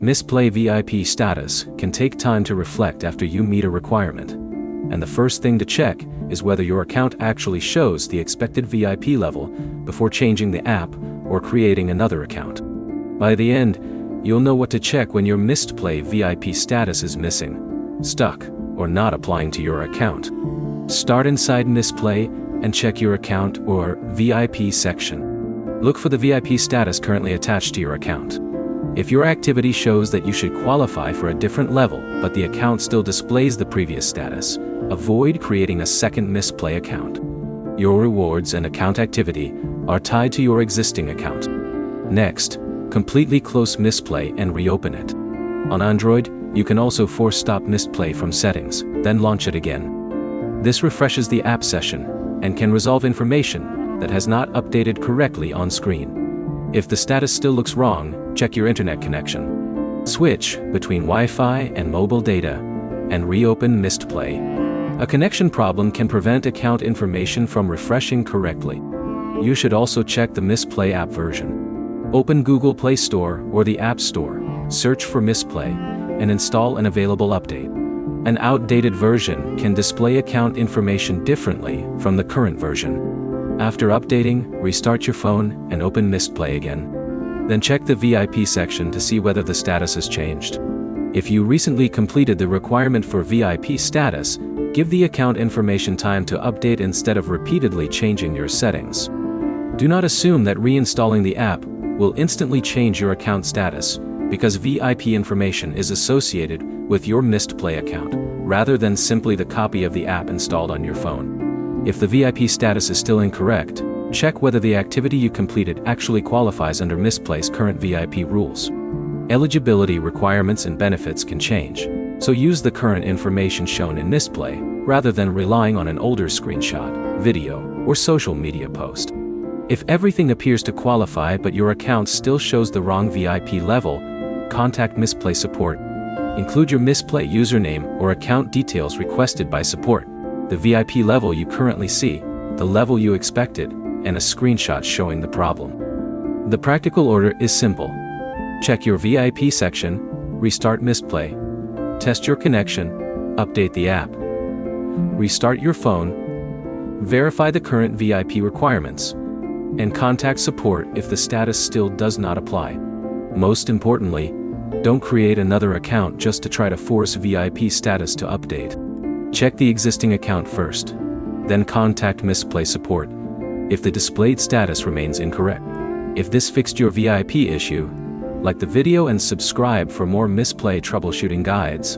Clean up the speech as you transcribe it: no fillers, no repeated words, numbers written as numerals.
Mistplay VIP status can take time to reflect after you meet a requirement. And the first thing to check is whether your account actually shows the expected VIP level before changing the app or creating another account. By the end, you'll know what to check when your Mistplay VIP status is missing, stuck, or not applying to your account. Start inside Mistplay and check your account or VIP section. Look for the VIP status currently attached to your account. If your activity shows that you should qualify for a different level but the account still displays the previous status, avoid creating a second Mistplay account. Your rewards and account activity are tied to your existing account. Next, completely close Mistplay and reopen it. On Android, you can also force stop Mistplay from settings, then launch it again. This refreshes the app session and can resolve information that has not updated correctly on screen. If the status still looks wrong, check your internet connection. Switch between Wi-Fi and mobile data and reopen Mistplay. A connection problem can prevent account information from refreshing correctly. You should also check the Mistplay app version. Open Google Play Store or the App Store, search for Mistplay, and install an available update. An outdated version can display account information differently from the current version. After updating, restart your phone and open Mistplay again. Then check the VIP section to see whether the status has changed. If you recently completed the requirement for VIP status, give the account information time to update instead of repeatedly changing your settings. Do not assume that reinstalling the app will instantly change your account status, because VIP information is associated with your Mistplay account, rather than simply the copy of the app installed on your phone. If the VIP status is still incorrect, check whether the activity you completed actually qualifies under Mistplay's current VIP rules. Eligibility requirements and benefits can change, so use the current information shown in Mistplay, rather than relying on an older screenshot, video, or social media post. If everything appears to qualify but your account still shows the wrong VIP level, contact Mistplay support. Include your Mistplay username or account details requested by support, the VIP level you currently see, the level you expected, and a screenshot showing the problem. The practical order is simple. Check your VIP section, restart Mistplay, test your connection, update the app, restart your phone, verify the current VIP requirements, and contact support if the status still does not apply. Most importantly, don't create another account just to try to force VIP status to update. Check the existing account first, then contact Mistplay support if the displayed status remains incorrect. If this fixed your VIP issue, like the video and subscribe for more Mistplay troubleshooting guides.